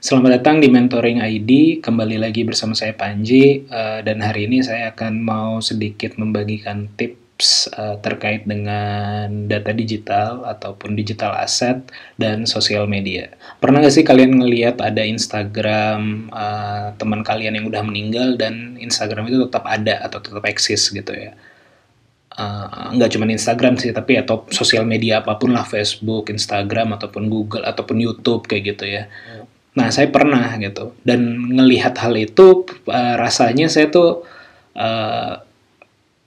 Selamat datang di Mentoring ID, kembali lagi bersama saya Panji, dan hari ini saya akan mau sedikit membagikan tips terkait dengan data digital ataupun digital asset dan sosial media. Pernah nggak sih kalian ngelihat ada Instagram teman kalian yang udah meninggal dan Instagram itu tetap ada atau tetap eksis gitu ya? Nggak cuma Instagram sih, tapi atau sosial media apapun lah, Facebook, Instagram, ataupun Google, ataupun YouTube kayak gitu ya. Nah, saya pernah gitu dan ngelihat hal itu, rasanya saya tuh uh,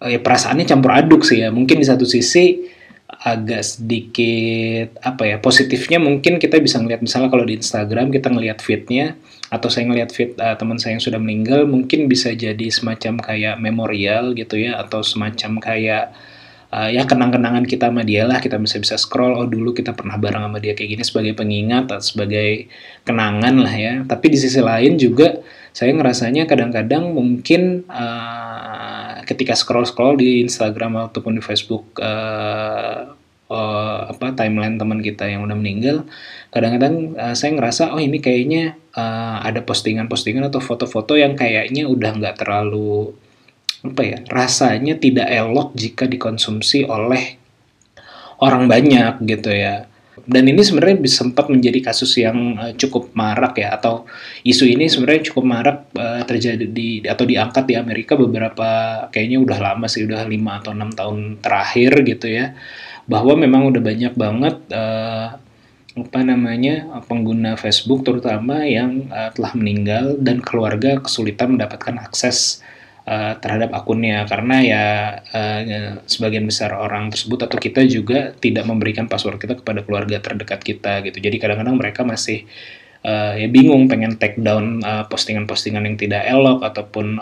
ya perasaannya campur aduk sih ya. Mungkin di satu sisi agak sedikit apa ya, positifnya mungkin kita bisa ngelihat misalnya kalau di Instagram kita ngelihat feed-nya atau saya ngelihat feed teman saya yang sudah meninggal, mungkin bisa jadi semacam kayak memorial gitu ya, atau semacam kayak ya kenang-kenangan kita sama dia lah. Kita bisa scroll, oh dulu kita pernah bareng sama dia kayak gini, sebagai pengingat atau sebagai kenangan lah ya. Tapi di sisi lain juga saya ngerasanya kadang-kadang mungkin ketika scroll-scroll di Instagram ataupun di Facebook, timeline teman kita yang udah meninggal, kadang-kadang saya ngerasa oh ini kayaknya ada postingan-postingan atau foto-foto yang kayaknya udah nggak terlalu apa ya, rasanya tidak elok jika dikonsumsi oleh orang banyak gitu ya. Dan ini sebenarnya sempat menjadi kasus yang cukup marak ya, atau isu ini sebenarnya cukup marak terjadi atau diangkat di Amerika beberapa, kayaknya udah lama sih, udah 5 atau 6 tahun terakhir gitu ya. Bahwa memang udah banyak banget pengguna Facebook terutama yang telah meninggal dan keluarga kesulitan mendapatkan akses terhadap akunnya, karena ya sebagian besar orang tersebut atau kita juga tidak memberikan password kita kepada keluarga terdekat kita gitu. Jadi kadang-kadang mereka masih ya bingung pengen take down postingan-postingan yang tidak elok ataupun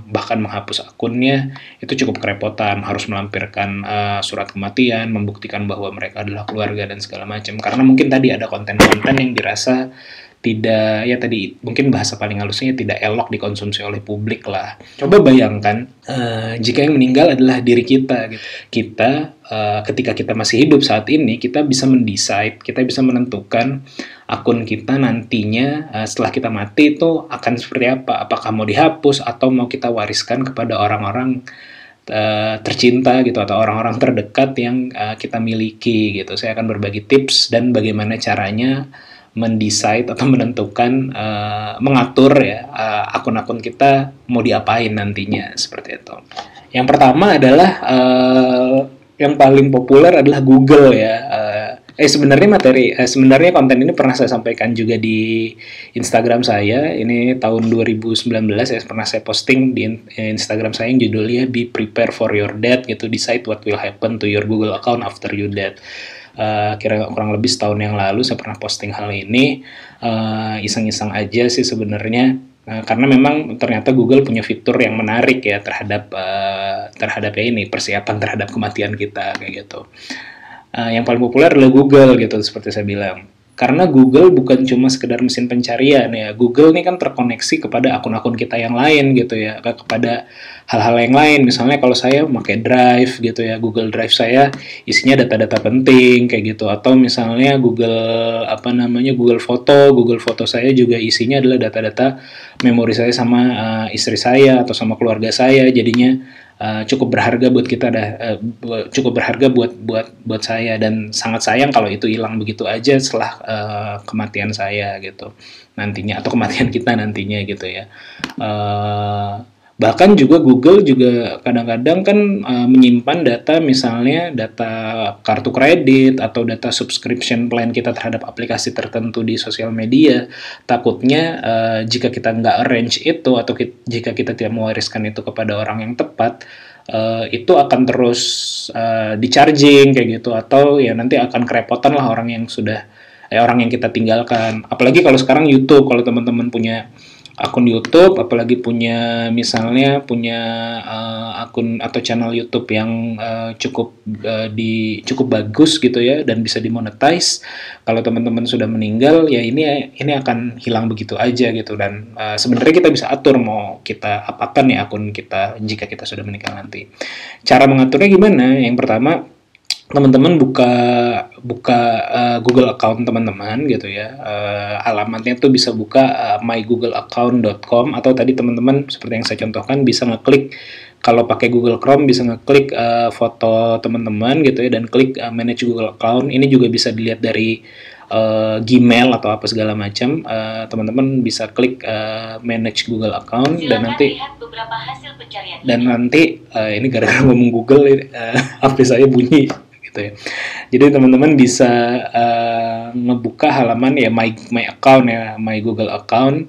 bahkan menghapus akunnya. Itu cukup kerepotan, harus melampirkan surat kematian, membuktikan bahwa mereka adalah keluarga dan segala macam, karena mungkin tadi ada konten-konten yang dirasa tidak, ya tadi mungkin bahasa paling halusnya tidak elok dikonsumsi oleh publik lah. Coba bayangkan jika yang meninggal adalah diri kita gitu. Kita ketika kita masih hidup saat ini, kita bisa mendesain, kita bisa menentukan akun kita nantinya setelah kita mati itu akan seperti apa. Apakah mau dihapus atau mau kita wariskan kepada orang-orang tercinta gitu, atau orang-orang terdekat yang kita miliki gitu. Saya akan berbagi tips dan bagaimana caranya mendesain atau menentukan, mengatur ya akun-akun kita mau diapain nantinya, seperti itu. Yang pertama adalah yang paling populer adalah Google ya. Sebenarnya konten ini pernah saya sampaikan juga di Instagram saya. Ini tahun 2019 ya, pernah saya posting di Instagram saya yang judulnya Be Prepare for Your Death gitu, decide what will happen to your Google account after you dead. Kira kurang lebih setahun yang lalu saya pernah posting hal ini, iseng-iseng aja sih sebenarnya, karena memang ternyata Google punya fitur yang menarik ya terhadap ya ini, persiapan terhadap kematian kita kayak gitu. Yang paling populer adalah Google gitu, seperti saya bilang. Karena Google bukan cuma sekedar mesin pencarian ya. Google ini kan terkoneksi kepada akun-akun kita yang lain gitu ya, kepada hal-hal yang lain. Misalnya kalau saya pakai Drive gitu ya, Google Drive saya isinya data-data penting kayak gitu. Atau misalnya Google Foto saya juga isinya adalah data-data memori saya sama istri saya atau sama keluarga saya. Jadinya cukup berharga buat kita cukup berharga buat saya, dan sangat sayang kalau itu hilang begitu aja setelah kematian saya gitu nantinya, atau kematian kita nantinya gitu ya. Bahkan juga Google juga kadang-kadang kan menyimpan data, misalnya data kartu kredit atau data subscription plan kita terhadap aplikasi tertentu di sosial media. Takutnya jika kita nggak arrange itu, atau jika kita tidak mewariskan itu kepada orang yang tepat, itu akan terus di-charging kayak gitu, atau ya nanti akan kerepotan lah orang yang kita tinggalkan. Apalagi kalau sekarang YouTube, kalau teman-teman punya akun YouTube, apalagi misalnya punya akun atau channel YouTube yang cukup bagus gitu ya, dan bisa dimonetize. Kalau teman-teman sudah meninggal ya ini akan hilang begitu aja gitu. Dan sebenarnya kita bisa atur mau kita apakan ya akun kita jika kita sudah meninggal nanti. Cara mengaturnya gimana? Yang pertama, teman-teman buka Google account teman-teman gitu ya. Alamatnya tuh bisa buka mygoogleaccount.com, atau tadi teman-teman seperti yang saya contohkan bisa ngeklik, kalau pakai Google Chrome bisa ngeklik foto teman-teman gitu ya, dan klik manage Google account. Ini juga bisa dilihat dari Gmail atau apa segala macam. Teman-teman bisa klik manage Google account. Silakan dan nanti lihat beberapa hasil pencarian ini gara-gara ngomong Google HP saya bunyi gitu ya. Jadi teman-teman bisa ngebuka halaman ya my account ya, my Google account.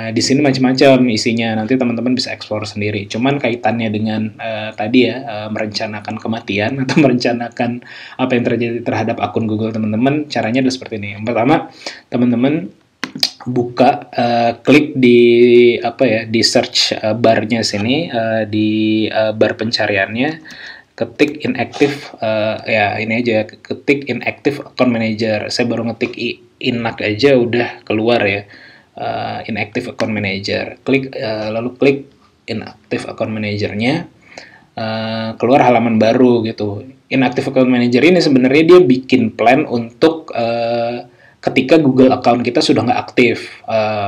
Di sini macam-macam isinya, nanti teman-teman bisa explore sendiri. Cuman kaitannya dengan tadi ya, merencanakan kematian atau merencanakan apa yang terjadi terhadap akun Google teman-teman, caranya adalah seperti ini. Yang pertama, teman-teman buka, klik di di search barnya sini, di bar pencariannya, ketik inactive, ya ini aja, ketik inactive account manager. Saya baru ngetik inak aja udah keluar ya. Inactive account manager, lalu klik inactive account managernya, keluar halaman baru gitu. Inactive account manager ini sebenarnya dia bikin plan untuk ketika Google account kita sudah nggak aktif,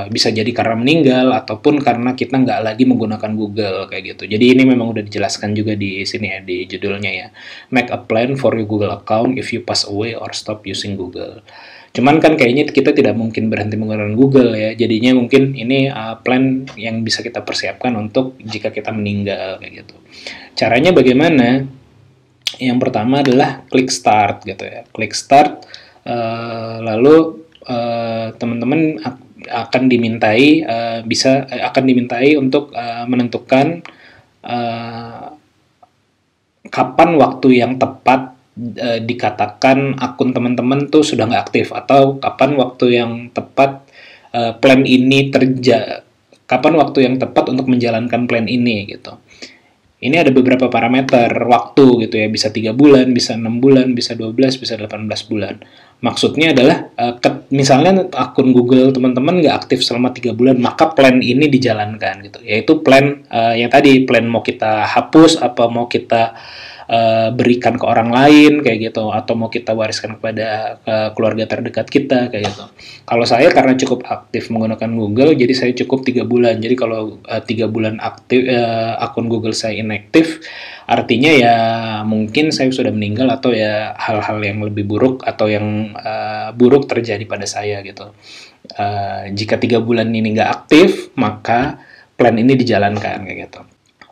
bisa jadi karena meninggal ataupun karena kita nggak lagi menggunakan Google kayak gitu. Jadi ini memang udah dijelaskan juga di sini ya, di judulnya ya, make a plan for your Google account if you pass away or stop using Google. Cuman kan kayaknya kita tidak mungkin berhenti menggunakan Google ya, jadinya mungkin ini plan yang bisa kita persiapkan untuk jika kita meninggal kayak gitu. Caranya bagaimana? Yang pertama adalah klik start gitu ya, klik start, lalu teman-teman akan dimintai untuk menentukan kapan waktu yang tepat dikatakan akun teman-teman tuh sudah nggak aktif, atau kapan waktu yang tepat plan ini kapan waktu yang tepat untuk menjalankan plan ini gitu. Ini ada beberapa parameter waktu gitu ya, bisa 3 bulan, bisa 6 bulan, bisa 12, bisa 18 bulan. Maksudnya adalah misalnya akun Google teman-teman nggak aktif selama 3 bulan, maka plan ini dijalankan gitu. Yaitu plan yang tadi, plan mau kita hapus, apa mau kita berikan ke orang lain kayak gitu, atau mau kita wariskan kepada keluarga terdekat kita kayak gitu. Kalau saya karena cukup aktif menggunakan Google, jadi saya cukup 3 bulan. Jadi kalau 3 bulan aktif akun Google saya inaktif, artinya ya mungkin saya sudah meninggal, atau ya hal-hal yang lebih buruk atau yang buruk terjadi pada saya gitu. Jika 3 bulan ini nggak aktif, maka plan ini dijalankan kayak gitu.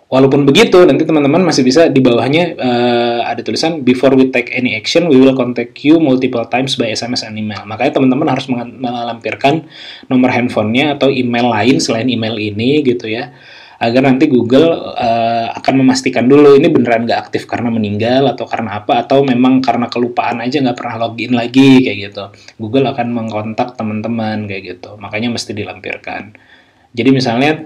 Walaupun begitu, nanti teman-teman masih bisa di bawahnya ada tulisan before we take any action, we will contact you multiple times by SMS and email. Makanya teman-teman harus melampirkan nomor handphonenya atau email lain selain email ini gitu ya, agar nanti Google akan memastikan dulu ini beneran nggak aktif karena meninggal atau karena apa, atau memang karena kelupaan aja nggak pernah login lagi kayak gitu. Google akan mengkontak teman-teman kayak gitu, makanya mesti dilampirkan. Jadi misalnya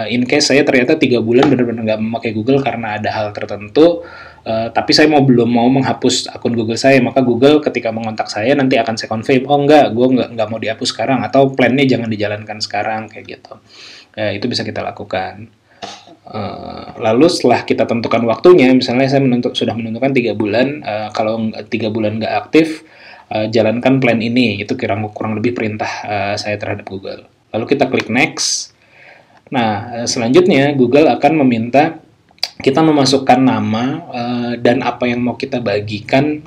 in case saya ternyata 3 bulan benar-benar nggak memakai Google karena ada hal tertentu, tapi saya belum mau menghapus akun Google saya, maka Google ketika mengontak saya nanti akan saya confirm, oh gue nggak mau dihapus sekarang, atau plannya jangan dijalankan sekarang kayak gitu. Itu bisa kita lakukan. Lalu setelah kita tentukan waktunya, misalnya saya sudah menentukan 3 bulan, kalau 3 bulan nggak aktif, jalankan plan ini, itu kurang lebih perintah saya terhadap Google. Lalu kita klik next. Nah, selanjutnya Google akan meminta kita memasukkan nama dan apa yang mau kita bagikan.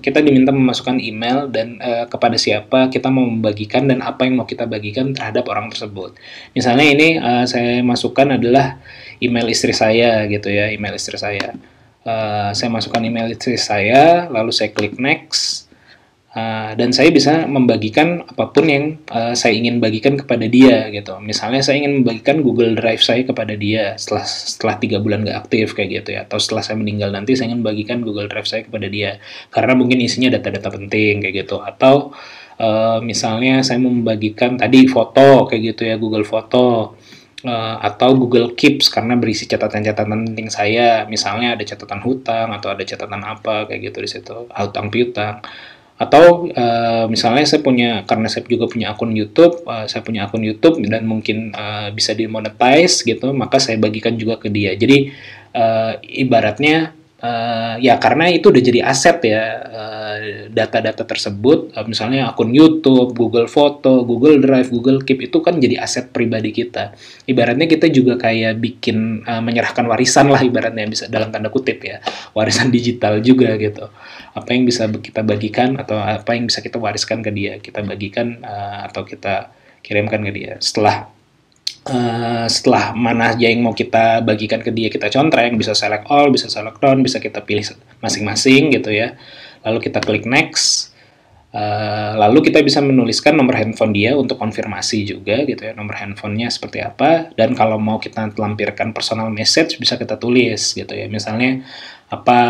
Kita diminta memasukkan email dan kepada siapa kita mau membagikan dan apa yang mau kita bagikan terhadap orang tersebut. Misalnya ini saya masukkan adalah email istri saya gitu ya, email istri saya. Saya masukkan email istri saya, lalu saya klik next. Dan saya bisa membagikan apapun yang saya ingin bagikan kepada dia gitu. Misalnya saya ingin membagikan Google Drive saya kepada dia setelah 3 bulan nggak aktif kayak gitu ya, atau setelah saya meninggal nanti saya ingin membagikan Google Drive saya kepada dia karena mungkin isinya data-data penting kayak gitu. Atau misalnya saya mau membagikan tadi foto kayak gitu ya, Google Foto, atau Google Keeps karena berisi catatan-catatan penting saya, misalnya ada catatan hutang atau ada catatan apa kayak gitu di situ, hutang piutang. Atau misalnya karena saya juga punya akun YouTube, saya punya akun YouTube dan mungkin bisa dimonetize gitu, maka saya bagikan juga ke dia. Jadi ibaratnya Ya karena itu udah jadi aset ya, data-data tersebut, misalnya akun YouTube, Google Foto, Google Drive, Google Keep, itu kan jadi aset pribadi kita. Ibaratnya kita juga kayak bikin, menyerahkan warisan lah ibaratnya, bisa dalam tanda kutip ya, warisan digital juga gitu. Apa yang bisa kita bagikan atau apa yang bisa kita wariskan ke dia, kita bagikan atau kita kirimkan ke dia. Setelah mana aja yang mau kita bagikan ke dia, kita contreng, bisa select all, bisa select none, bisa kita pilih masing-masing gitu ya. Lalu kita klik next, lalu kita bisa menuliskan nomor handphone dia untuk konfirmasi juga gitu ya, nomor handphonenya seperti apa, dan kalau mau kita lampirkan personal message bisa kita tulis gitu ya, misalnya apa,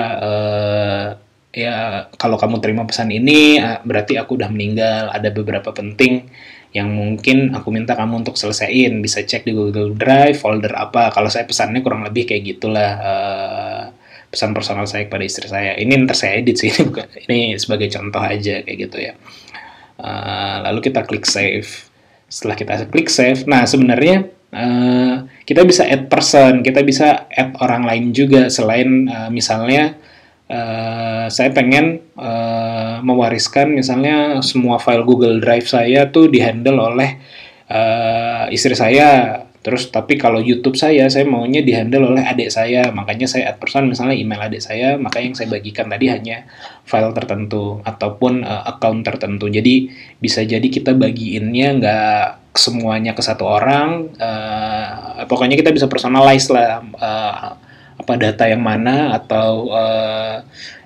ya kalau kamu terima pesan ini berarti aku udah meninggal, ada beberapa penting yang mungkin aku minta kamu untuk selesaiin, bisa cek di Google Drive, folder apa. Kalau saya pesannya kurang lebih kayak gitulah, pesan personal saya kepada istri saya. Ini ntar saya edit sih, ini sebagai contoh aja kayak gitu ya. Lalu kita klik save. Setelah kita klik save, nah sebenarnya kita bisa add person, kita bisa add orang lain juga selain misalnya saya pengen mewariskan misalnya semua file Google Drive saya tuh dihandle oleh istri saya. Terus tapi kalau YouTube saya maunya dihandle oleh adik saya, makanya saya add person misalnya email adik saya, maka yang saya bagikan tadi hanya file tertentu ataupun account tertentu. Jadi bisa jadi kita bagiinnya nggak semuanya ke satu orang, pokoknya kita bisa personalize lah, apa data yang mana atau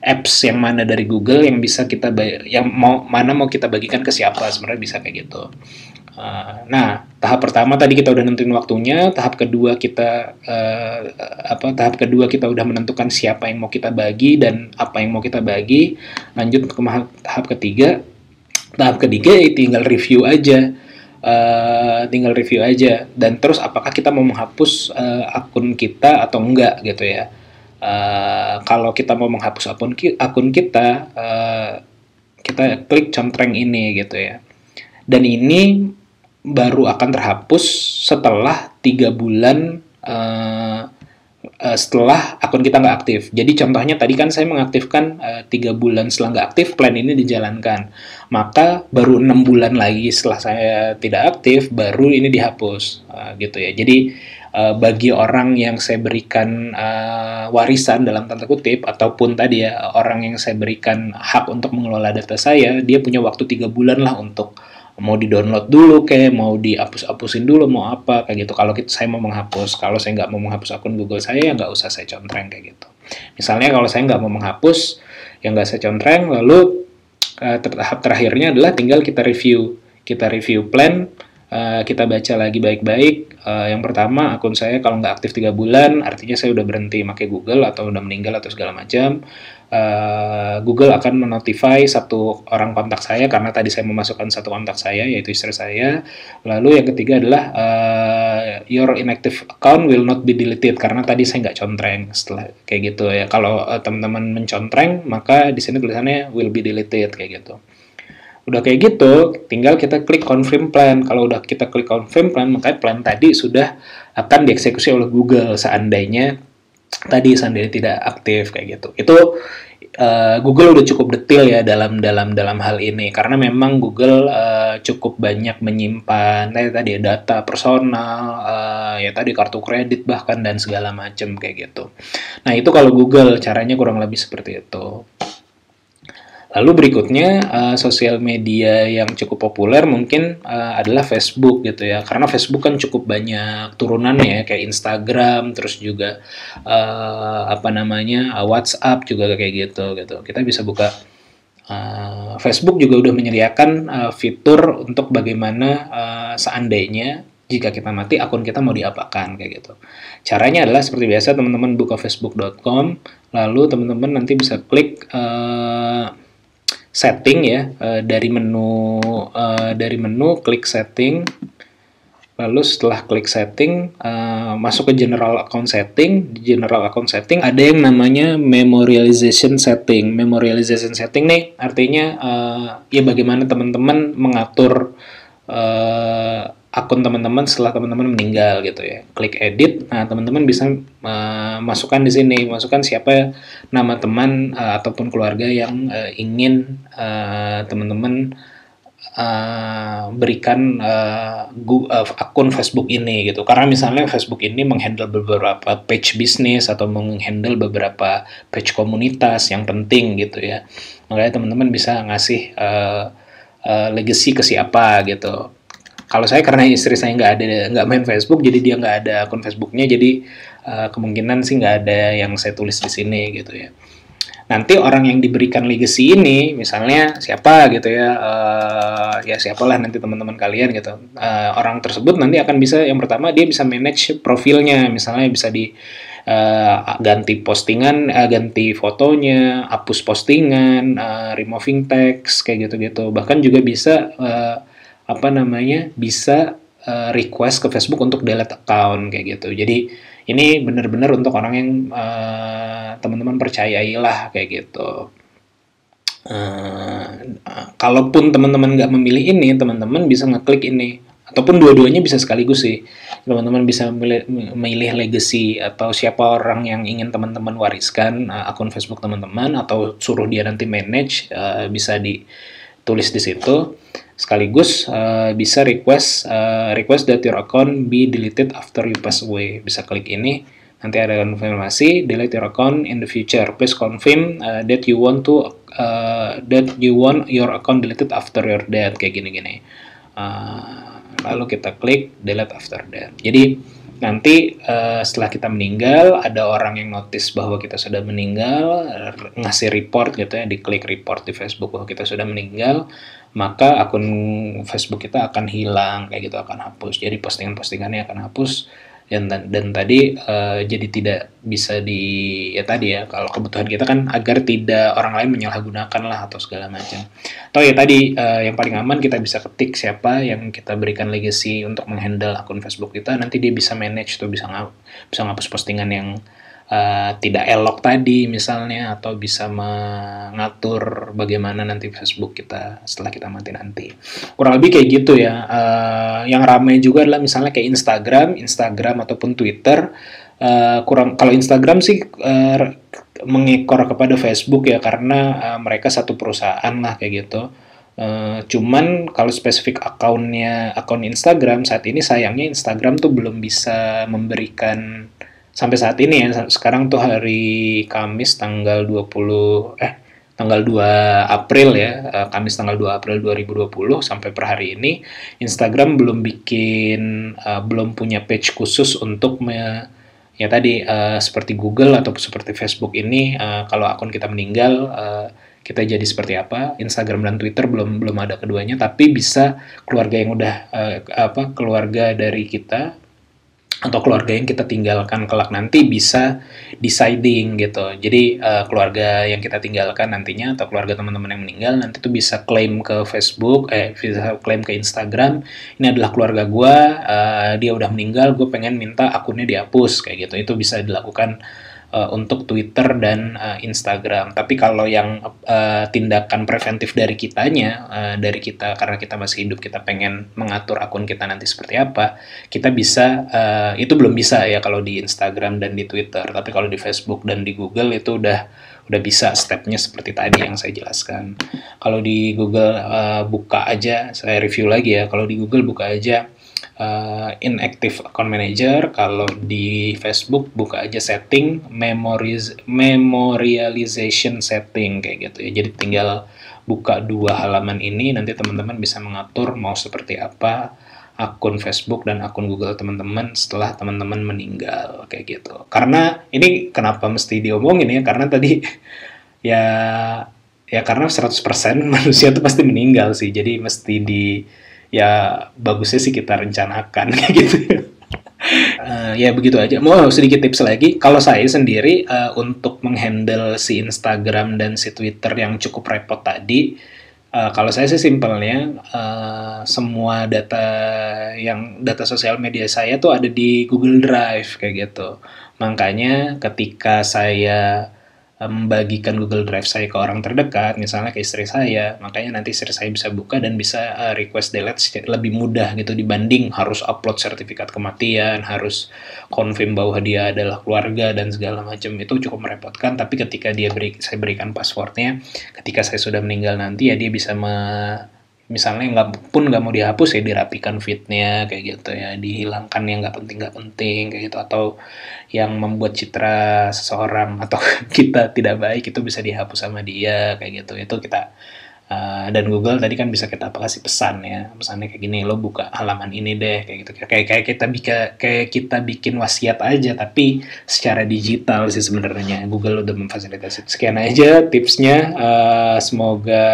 apps yang mana dari Google yang bisa kita mau kita bagikan ke siapa, sebenarnya bisa kayak gitu. Nah, tahap pertama tadi kita udah nentuin waktunya, tahap kedua kita udah menentukan siapa yang mau kita bagi dan apa yang mau kita bagi. Lanjut ke tahap ketiga. Tahap ketiga tinggal review aja. Dan terus apakah kita mau menghapus akun kita atau enggak gitu ya. Kalau kita mau menghapus akun kita, kita klik contreng ini gitu ya, dan ini baru akan terhapus setelah 3 bulan setelah akun kita nggak aktif. Jadi contohnya tadi kan saya mengaktifkan 3 bulan setelah nggak aktif, plan ini dijalankan. Maka baru 6 bulan lagi setelah saya tidak aktif, baru ini dihapus. Gitu ya. Jadi bagi orang yang saya berikan warisan dalam tanda kutip, ataupun tadi ya orang yang saya berikan hak untuk mengelola data saya, dia punya waktu 3 bulan lah untuk mau di-download dulu kayak mau dihapus-hapusin dulu, mau apa kayak gitu. Kalau saya mau menghapus, kalau saya nggak mau menghapus akun Google saya, ya nggak usah saya contreng kayak gitu. Misalnya kalau saya nggak mau menghapus, yang nggak saya contreng, lalu tahap terakhirnya adalah tinggal kita review plan, kita baca lagi baik-baik. Yang pertama, akun saya kalau nggak aktif 3 bulan, artinya saya udah berhenti pakai Google atau udah meninggal atau segala macam. Google akan menotify satu orang kontak saya karena tadi saya memasukkan satu kontak saya, yaitu istri saya. Lalu yang ketiga adalah your inactive account will not be deleted, karena tadi saya nggak contreng setelah kayak gitu ya. Kalau teman-teman mencontreng, maka di sini tulisannya will be deleted kayak gitu. Udah kayak gitu, tinggal kita klik confirm plan. Kalau udah kita klik confirm plan, maka plan tadi sudah akan dieksekusi oleh Google seandainya tidak aktif kayak gitu. Itu Google udah cukup detail ya dalam hal ini, karena memang Google cukup banyak menyimpan tadi data personal, ya tadi kartu kredit bahkan dan segala macam kayak gitu. Nah, itu kalau Google caranya kurang lebih seperti itu. Lalu berikutnya sosial media yang cukup populer mungkin adalah Facebook gitu ya, karena Facebook kan cukup banyak turunannya ya, kayak Instagram, terus juga WhatsApp juga kayak gitu. Kita bisa buka Facebook juga udah menyediakan fitur untuk bagaimana seandainya jika kita mati akun kita mau diapakan kayak gitu. Caranya adalah seperti biasa, teman-teman buka facebook.com, lalu teman-teman nanti bisa klik setting ya, dari menu klik setting, lalu setelah klik setting masuk ke general account setting. Di general account setting ada yang namanya memorialization setting. Memorialization setting nih artinya ya bagaimana teman-teman mengatur akun teman-teman setelah teman-teman meninggal gitu ya. Klik edit, nah teman-teman bisa masukkan di sini, masukkan siapa nama teman ataupun keluarga yang ingin teman-teman berikan akun Facebook ini gitu. Karena misalnya Facebook ini menghandle beberapa page bisnis atau menghandle beberapa page komunitas yang penting gitu ya. Makanya teman-teman bisa ngasih legacy ke siapa gitu. Kalau saya karena istri saya nggak main Facebook, jadi dia nggak ada akun Facebooknya, jadi kemungkinan sih nggak ada yang saya tulis di sini gitu ya. Nanti orang yang diberikan legacy ini, misalnya siapa gitu ya, ya siapalah nanti teman-teman kalian gitu. Orang tersebut nanti akan bisa, yang pertama dia bisa manage profilnya, misalnya bisa di ganti postingan, ganti fotonya, hapus postingan, removing text kayak gitu-gitu. Bahkan juga bisa bisa request ke Facebook untuk delete account kayak gitu. Jadi ini benar-benar untuk orang yang teman-teman percayailah kayak gitu. Kalaupun teman-teman nggak memilih ini, teman-teman bisa ngeklik ini, ataupun dua-duanya bisa sekaligus sih. Teman-teman bisa memilih legacy atau siapa orang yang ingin teman-teman wariskan akun Facebook teman-teman, atau suruh dia nanti manage, bisa ditulis di situ. Sekaligus bisa request that your account be deleted after you pass away. Bisa klik ini, nanti ada konfirmasi delete your account in the future. Please confirm that you want your account deleted after your death, kayak gini-gini. Lalu kita klik delete after death. Jadi nanti setelah kita meninggal, ada orang yang notice bahwa kita sudah meninggal, ngasih report gitu ya, diklik report di Facebook bahwa kita sudah meninggal, maka akun Facebook kita akan hilang kayak gitu, akan hapus. Jadi postingan-postingannya akan hapus, dan tadi jadi tidak bisa kalau kebutuhan kita kan agar tidak orang lain menyalahgunakan lah atau segala macam. Atau ya tadi yang paling aman kita bisa ketik siapa yang kita berikan legacy untuk menghandle akun Facebook kita, nanti dia bisa manage tuh, bisa ngapus postingan yang tidak elok tadi misalnya, atau bisa mengatur bagaimana nanti Facebook kita setelah kita mati nanti. Kurang lebih kayak gitu ya. Yang ramai juga adalah misalnya kayak Instagram ataupun Twitter. Kalau Instagram sih mengekor kepada Facebook ya, karena mereka satu perusahaan lah kayak gitu. Cuman kalau spesifik akun Instagram saat ini, sayangnya Instagram tuh belum bisa memberikan sampai saat ini ya. Sekarang tuh hari Kamis tanggal 2 April ya, Kamis tanggal 2 April 2020, sampai per hari ini Instagram belum punya page khusus untuk seperti Google atau seperti Facebook ini, kalau akun kita meninggal kita jadi seperti apa. Instagram dan Twitter belum ada keduanya, tapi bisa keluarga yang udah keluarga dari kita atau keluarga yang kita tinggalkan kelak nanti bisa deciding gitu. Jadi keluarga yang kita tinggalkan nantinya atau keluarga teman-teman yang meninggal nanti tuh bisa klaim ke Facebook, bisa klaim ke Instagram, ini adalah keluarga gue, dia udah meninggal, gue pengen minta akunnya dihapus kayak gitu. Itu bisa dilakukan untuk Twitter dan Instagram. Tapi kalau yang tindakan preventif dari kita karena kita masih hidup, kita pengen mengatur akun kita nanti seperti apa, kita bisa, itu belum bisa ya kalau di Instagram dan di Twitter. Tapi kalau di Facebook dan di Google itu udah bisa stepnya seperti tadi yang saya jelaskan. Kalau di Google buka aja, saya review lagi ya, kalau di Google buka aja inactive account manager. Kalau di Facebook buka aja setting memorialization setting kayak gitu ya. Jadi tinggal buka dua halaman ini, nanti teman-teman bisa mengatur mau seperti apa akun Facebook dan akun Google teman-teman setelah teman-teman meninggal kayak gitu. Karena ini kenapa mesti diomongin ya, karena tadi ya karena 100% manusia itu pasti meninggal sih. Jadi mesti bagusnya sih kita rencanakan kayak gitu. Ya begitu aja. Mau sedikit tips lagi. Kalau saya sendiri untuk menghandle si Instagram dan si Twitter yang cukup repot tadi, kalau saya sih simpelnya semua data sosial media saya tuh ada di Google Drive kayak gitu. Makanya ketika saya membagikan Google Drive saya ke orang terdekat, misalnya ke istri saya, makanya nanti istri saya bisa buka dan bisa request delete lebih mudah gitu dibanding harus upload sertifikat kematian, harus confirm bahwa dia adalah keluarga dan segala macam. Itu cukup merepotkan, tapi ketika saya berikan passwordnya, ketika saya sudah meninggal nanti ya dia bisa misalnya nggak mau dihapus ya dirapikan feednya kayak gitu ya, dihilangkan yang nggak penting kayak gitu, atau yang membuat citra seseorang atau kita tidak baik itu bisa dihapus sama dia kayak gitu. Itu kita dan Google tadi kan bisa kita kasih pesan ya, pesannya kayak gini, lo buka halaman ini deh kayak gitu, kayak kita bikin wasiat aja tapi secara digital sih sebenarnya. Google udah memfasilitasi. Sekian aja tipsnya, semoga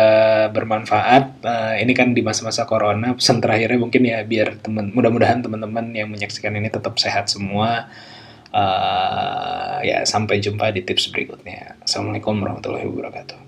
bermanfaat. Ini kan di masa-masa corona, pesan terakhirnya mungkin ya biar mudah-mudahan teman-teman yang menyaksikan ini tetap sehat semua. Ya sampai jumpa di tips berikutnya. Assalamualaikum warahmatullahi wabarakatuh.